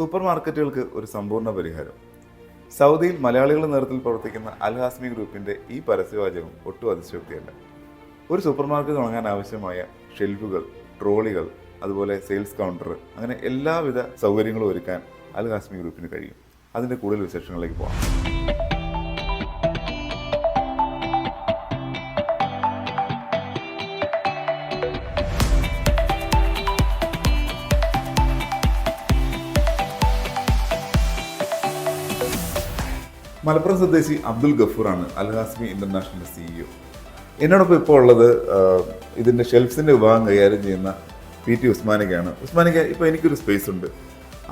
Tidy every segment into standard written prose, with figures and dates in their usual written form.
Super മാർക്കറ്റുകൾക്ക് ഒരു സമ്പൂർണ്ണ പരിഹാരം. സൗദിയിൽ മലയാളികളുടെ നേതൃത്വത്തിൽ പ്രവർത്തിക്കുന്ന അൽ ഹാസ്മി ഗ്രൂപ്പിൻ്റെ ഈ പരസ്യവാചകം ഒട്ടും അതിശയോക്തിയല്ല. ഒരു സൂപ്പർ മാർക്കറ്റ് തുടങ്ങാൻ ആവശ്യമായ ഷെൽഫുകൾ, ട്രോളികൾ, അതുപോലെ സെയിൽസ് കൗണ്ടർ, അങ്ങനെ എല്ലാവിധ സൗകര്യങ്ങളും ഒരുക്കാൻ അൽ ഹാസ്മി ഗ്രൂപ്പിന് കഴിയും. അതിൻ്റെ കൂടുതൽ വിശേഷങ്ങളിലേക്ക് പോകാം. മലപ്പുറം സ്വദേശി അബ്ദുൽ ഗഫൂറാണ് അൽ ഹാസ്മി ഇൻ്റർനാഷണൽ CEO. എന്നോടൊപ്പം ഇപ്പോൾ ഉള്ളത് ഇതിൻ്റെ ഷെൽഫ്സിൻ്റെ വിഭാഗം കൈകാര്യം ചെയ്യുന്ന PT ഉസ്മാനിക്കയാണ്. ഉസ്മാനിക്ക, ഇപ്പോൾ എനിക്കൊരു സ്പേസ് ഉണ്ട്.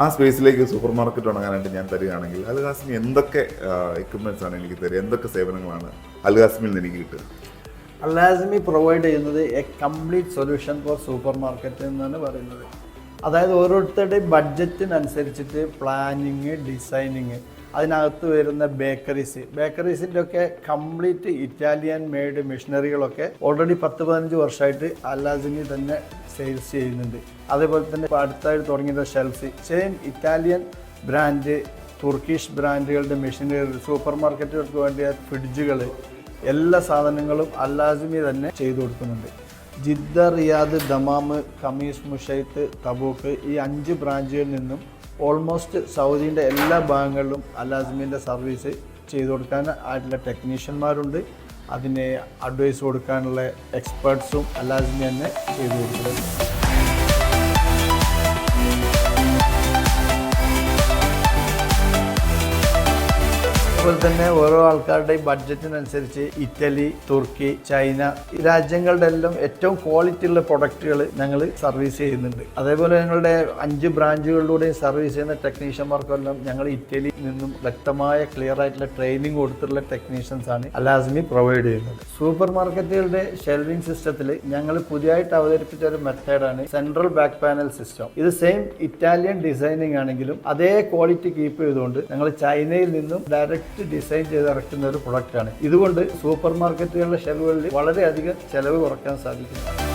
ആ സ്പേസിലേക്ക് സൂപ്പർ മാർക്കറ്റ് തുടങ്ങാനായിട്ട് ഞാൻ തരികയാണെങ്കിൽ അൽ ഹാസ്മി എന്തൊക്കെ എക്യുപ്മെൻറ്റ്സ് ആണ് എനിക്ക് തരിക, എന്തൊക്കെ സേവനങ്ങളാണ് അൽ ഹാസ്മിയിൽ നിന്ന് എനിക്ക് കിട്ടുക? അൽ ഹാസ്മി പ്രൊവൈഡ് ചെയ്യുന്നത് A complete solution for super market എന്നാണ് പറയുന്നത്. അതായത് ഓരോരുത്തരുടെയും ബഡ്ജറ്റിനനുസരിച്ചിട്ട് പ്ലാനിങ്, ഡിസൈനിങ്, അതിനകത്ത് വരുന്ന ബേക്കറീസിൻ്റെ ഒക്കെ കംപ്ലീറ്റ് ഇറ്റാലിയൻ മെയ്ഡ് മെഷീനറികളൊക്കെ ഓൾറെഡി 10-15 വർഷമായിട്ട് അൽ ഹാസ്മി തന്നെ സെയിൽസ് ചെയ്യുന്നുണ്ട്. അതേപോലെ തന്നെ അടുത്തായിട്ട് തുടങ്ങിയ shelf, same Italian brand, Turkish ബ്രാൻഡുകളുടെ മെഷീനറി, സൂപ്പർ മാർക്കറ്റുകൾക്ക് വേണ്ടിയ ഫ്രിഡ്ജുകൾ, എല്ലാ സാധനങ്ങളും അൽ ഹാസ്മി തന്നെ ചെയ്തു കൊടുക്കുന്നുണ്ട്. Jeddah, Riyadh, Dammam, Khamis, മുഷൈത്ത്, Tabuk, ഈ 5 ബ്രാഞ്ചുകളിൽ നിന്നും ഓൾമോസ്റ്റ് സൗദിൻ്റെ എല്ലാ ഭാഗങ്ങളിലും അൽ ഹാസ്മിൻ്റെ സർവീസ് ചെയ്തു കൊടുക്കാൻ ആയിട്ടുള്ള ടെക്നീഷ്യന്മാരുണ്ട്. അതിനെ അഡ്വൈസ് കൊടുക്കാനുള്ള എക്സ്പേർട്സും അൽ ഹാസ്മി തന്നെ ചെയ്തു കൊടുക്കുന്നുണ്ട്. അതുപോലെ തന്നെ ഓരോ ആൾക്കാരുടെയും ബഡ്ജറ്റിനനുസരിച്ച് ഇറ്റലി, തുർക്കി, ചൈന, ഈ രാജ്യങ്ങളുടെ എല്ലാം ഏറ്റവും ക്വാളിറ്റി ഉള്ള പ്രൊഡക്റ്റുകൾ ഞങ്ങൾ സർവീസ് ചെയ്യുന്നുണ്ട്. അതേപോലെ ഞങ്ങളുടെ 5 ബ്രാഞ്ചുകളിലൂടെയും സർവീസ് ചെയ്യുന്ന ടെക്നീഷ്യന്മാർക്കെല്ലാം ഞങ്ങൾ ഇറ്റലിയിൽ നിന്നും വ്യക്തമായ ക്ലിയർ ആയിട്ടുള്ള ട്രെയിനിങ് കൊടുത്തിട്ടുള്ള ടെക്നീഷ്യൻസ് ആണ് അൽ ഹാസ്മി പ്രൊവൈഡ് ചെയ്യുന്നത്. സൂപ്പർ മാർക്കറ്റുകളുടെ ഷെൽവിംഗ് സിസ്റ്റത്തിൽ ഞങ്ങൾ പുതിയതായിട്ട് അവതരിപ്പിച്ച ഒരു മെത്തേഡാണ് സെൻട്രൽ ബാക്ക് പാനൽ സിസ്റ്റം. ഇത് സെയിം ഇറ്റാലിയൻ ഡിസൈനിങ് ആണെങ്കിലും അതേ ക്വാളിറ്റി കീപ്പ് ചെയ്തുകൊണ്ട് ഞങ്ങൾ ചൈനയിൽ നിന്നും ഡയറക്റ്റ് ഡിസൈൻ ചെയ്ത് ഇറക്കുന്ന ഒരു പ്രൊഡക്റ്റാണ്. ഇതുകൊണ്ട് സൂപ്പർ മാർക്കറ്റുകളുടെ ഷെൽവുകളിൽ വളരെയധികം ചെലവ് കുറയ്ക്കാൻ സാധിക്കുന്നു.